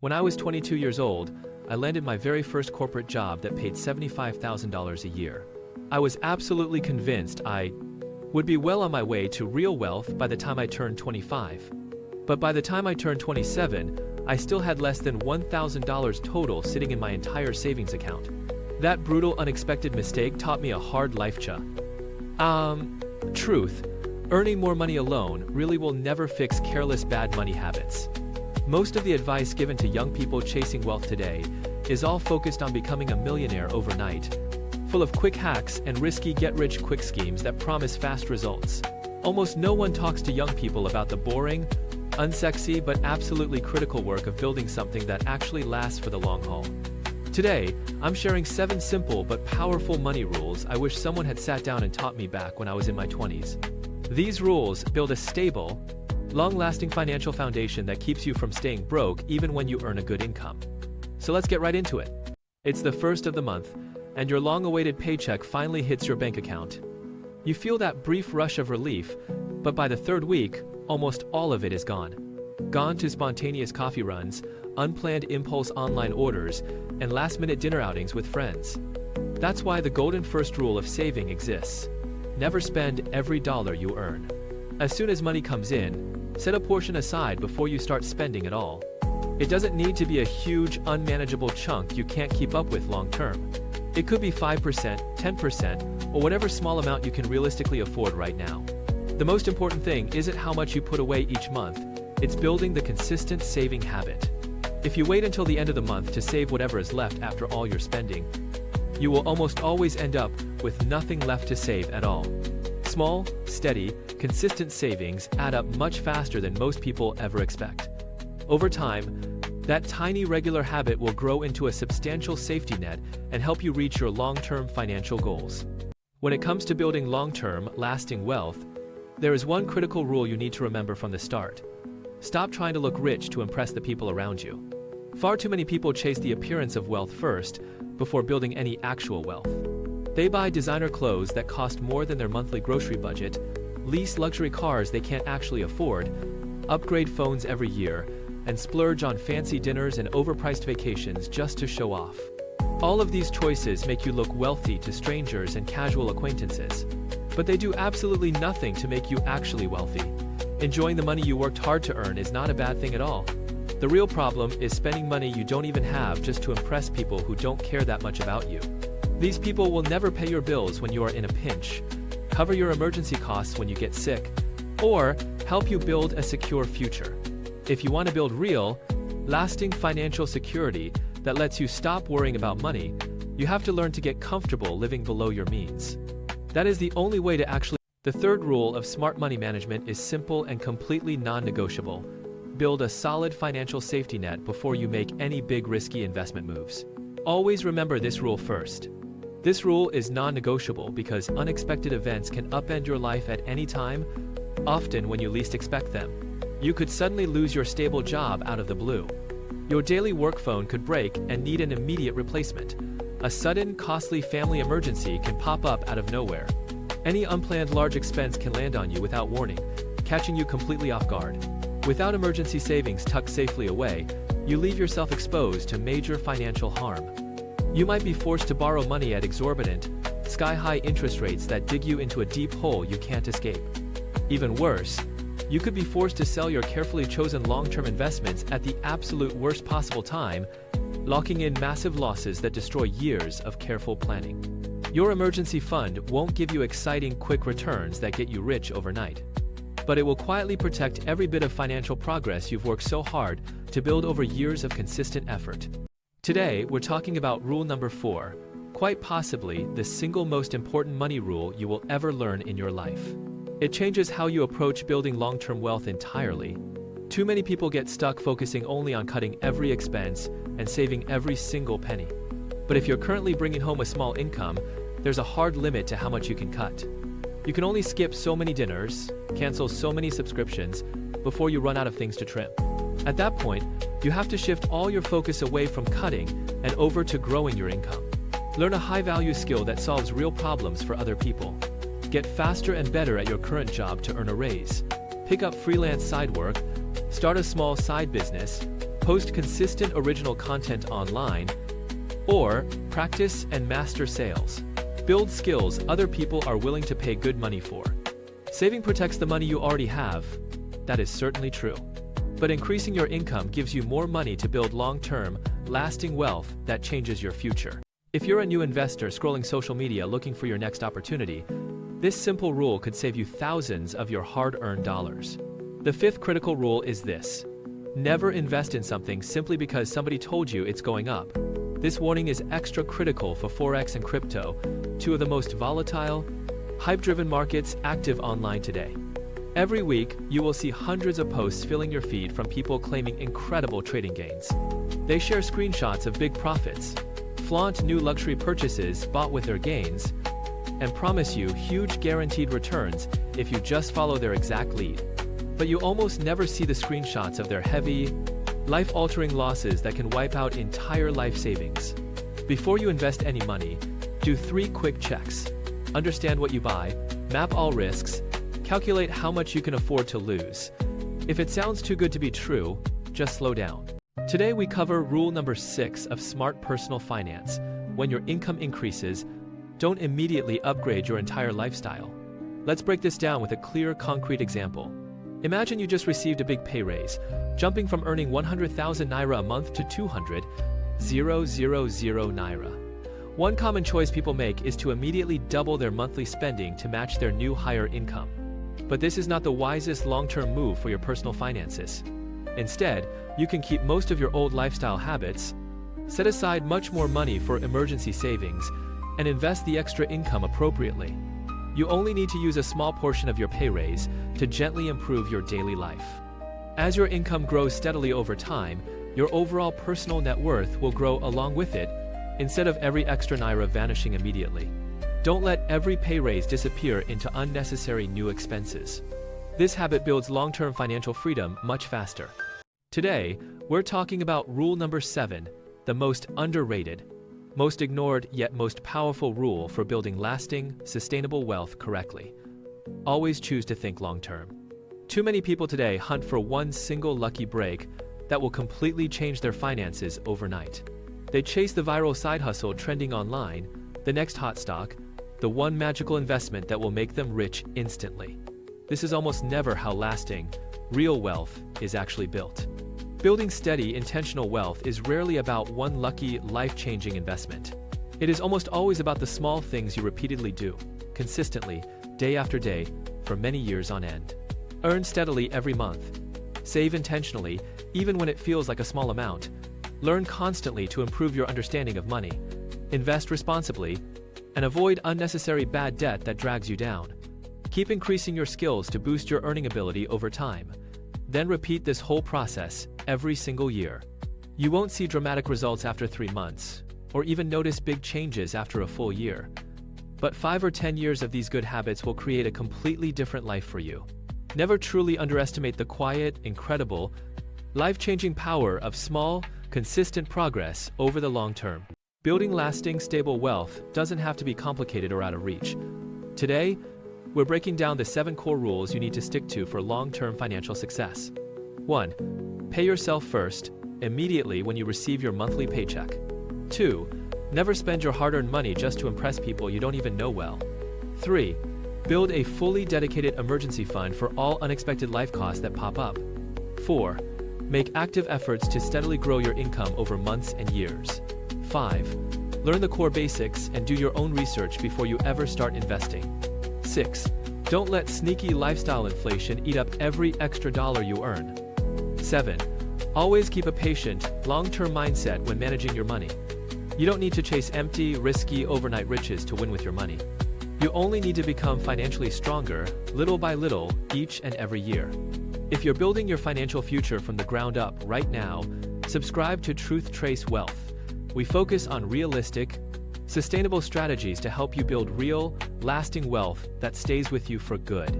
When I was 22 years old, I landed my very first corporate job that paid $75,000 a year. I was absolutely convinced I would be well on my way to real wealth by the time I turned 25. But by the time I turned 27, I still had less than $1,000 total sitting in my entire savings account. That brutal, unexpected mistake taught me a hard life truth. Earning more money alone really will never fix careless bad money habits. Most of the advice given to young people chasing wealth today is all focused on becoming a millionaire overnight, full of quick hacks and risky get-rich-quick schemes that promise fast results. Almost no one talks to young people about the boring, unsexy, but absolutely critical work of building something that actually lasts for the long haul. Today, I'm sharing 7 simple but powerful money rules I wish someone had sat down and taught me back when I was in my 20s. These rules build a stable, long-lasting financial foundation that keeps you from staying broke even when you earn a good income. So let's get right into it. It's the first of the month, and your long-awaited paycheck finally hits your bank account. You feel that brief rush of relief, but by the third week, almost all of it is gone. Gone to spontaneous coffee runs, unplanned impulse online orders, and last-minute dinner outings with friends. That's why the golden first rule of saving exists. Never spend every dollar you earn. As soon as money comes in, set a portion aside before you start spending it all. It doesn't need to be a huge, unmanageable chunk you can't keep up with long-term. It could be 5%, 10%, or whatever small amount you can realistically afford right now. The most important thing isn't how much you put away each month, it's building the consistent saving habit. If you wait until the end of the month to save whatever is left after all your spending, you will almost always end up with nothing left to save at all. Small, steady, consistent savings add up much faster than most people ever expect. Over time, that tiny regular habit will grow into a substantial safety net and help you reach your long-term financial goals. When it comes to building long-term, lasting wealth, there is one critical rule you need to remember from the start. Stop trying to look rich to impress the people around you. Far too many people chase the appearance of wealth first, before building any actual wealth. They buy designer clothes that cost more than their monthly grocery budget, lease luxury cars they can't actually afford, upgrade phones every year, and splurge on fancy dinners and overpriced vacations just to show off. All of these choices make you look wealthy to strangers and casual acquaintances, but they do absolutely nothing to make you actually wealthy. Enjoying the money you worked hard to earn is not a bad thing at all. The real problem is spending money you don't even have just to impress people who don't care that much about you. These people will never pay your bills when you are in a pinch, cover your emergency costs when you get sick, or help you build a secure future. If you want to build real, lasting financial security that lets you stop worrying about money, you have to learn to get comfortable living below your means. That is the only way to actually. The third rule of smart money management is simple and completely non-negotiable. Build a solid financial safety net before you make any big risky investment moves. Always remember this rule first. This rule is non-negotiable because unexpected events can upend your life at any time, often when you least expect them. You could suddenly lose your stable job out of the blue. Your daily work phone could break and need an immediate replacement. A sudden, costly family emergency can pop up out of nowhere. Any unplanned large expense can land on you without warning, catching you completely off guard. Without emergency savings tucked safely away, you leave yourself exposed to major financial harm. You might be forced to borrow money at exorbitant, sky-high interest rates that dig you into a deep hole you can't escape. Even worse, you could be forced to sell your carefully chosen long-term investments at the absolute worst possible time, locking in massive losses that destroy years of careful planning. Your emergency fund won't give you exciting, quick returns that get you rich overnight, but it will quietly protect every bit of financial progress you've worked so hard to build over years of consistent effort. Today, we're talking about rule number 4, quite possibly the single most important money rule you will ever learn in your life. It changes how you approach building long-term wealth entirely. Too many people get stuck focusing only on cutting every expense and saving every single penny. But if you're currently bringing home a small income, there's a hard limit to how much you can cut. You can only skip so many dinners, cancel so many subscriptions, before you run out of things to trim. At that point, you have to shift all your focus away from cutting and over to growing your income. Learn a high-value skill that solves real problems for other people. Get faster and better at your current job to earn a raise. Pick up freelance side work, start a small side business, post consistent original content online, or practice and master sales. Build skills other people are willing to pay good money for. Saving protects the money you already have. That is certainly true. But increasing your income gives you more money to build long-term, lasting wealth that changes your future. If you're a new investor scrolling social media looking for your next opportunity, this simple rule could save you thousands of your hard-earned dollars. The fifth critical rule is this: never invest in something simply because somebody told you it's going up. This warning is extra critical for Forex and crypto, two of the most volatile, hype-driven markets active online today. Every week, you will see hundreds of posts filling your feed from people claiming incredible trading gains. They share screenshots of big profits, flaunt new luxury purchases bought with their gains, and promise you huge guaranteed returns if you just follow their exact lead. But you almost never see the screenshots of their heavy, life-altering losses that can wipe out entire life savings. Before you invest any money, do 3 quick checks. Understand what you buy, map all risks, calculate how much you can afford to lose. If it sounds too good to be true, just slow down. Today we cover rule number 6 of smart personal finance. When your income increases, don't immediately upgrade your entire lifestyle. Let's break this down with a clear, concrete example. Imagine you just received a big pay raise, jumping from earning 100,000 naira a month to 200,000 naira. One common choice people make is to immediately double their monthly spending to match their new higher income. But this is not the wisest long-term move for your personal finances. Instead, you can keep most of your old lifestyle habits, set aside much more money for emergency savings, and invest the extra income appropriately. You only need to use a small portion of your pay raise to gently improve your daily life. As your income grows steadily over time, your overall personal net worth will grow along with it, instead of every extra naira vanishing immediately. Don't let every pay raise disappear into unnecessary new expenses. This habit builds long-term financial freedom much faster. Today, we're talking about rule number 7, the most underrated, most ignored yet most powerful rule for building lasting, sustainable wealth correctly. Always choose to think long-term. Too many people today hunt for one single lucky break that will completely change their finances overnight. They chase the viral side hustle trending online, the next hot stock, the one magical investment that will make them rich instantly. This is almost never how lasting, real wealth is actually built. Building steady, intentional wealth is rarely about one lucky, life-changing investment. It is almost always about the small things you repeatedly do, consistently, day after day, for many years on end. Earn steadily every month. Save intentionally, even when it feels like a small amount. Learn constantly to improve your understanding of money. Invest responsibly, and avoid unnecessary bad debt that drags you down. Keep increasing your skills to boost your earning ability over time. Then repeat this whole process every single year. You won't see dramatic results after 3 months, or even notice big changes after a full year. But 5 or 10 years of these good habits will create a completely different life for you. Never truly underestimate the quiet, incredible, life-changing power of small, consistent progress over the long term. Building lasting, stable wealth doesn't have to be complicated or out of reach. Today, we're breaking down the 7 core rules you need to stick to for long-term financial success. 1. Pay yourself first, immediately when you receive your monthly paycheck. 2. Never spend your hard-earned money just to impress people you don't even know well. 3. Build a fully dedicated emergency fund for all unexpected life costs that pop up. 4. Make active efforts to steadily grow your income over months and years. 5. Learn the core basics and do your own research before you ever start investing. 6. Don't let sneaky lifestyle inflation eat up every extra dollar you earn. 7. Always keep a patient, long-term mindset when managing your money. You don't need to chase empty, risky overnight riches to win with your money. You only need to become financially stronger, little by little, each and every year. If you're building your financial future from the ground up right now, subscribe to Truth Trace Wealth. We focus on realistic, sustainable strategies to help you build real, lasting wealth that stays with you for good.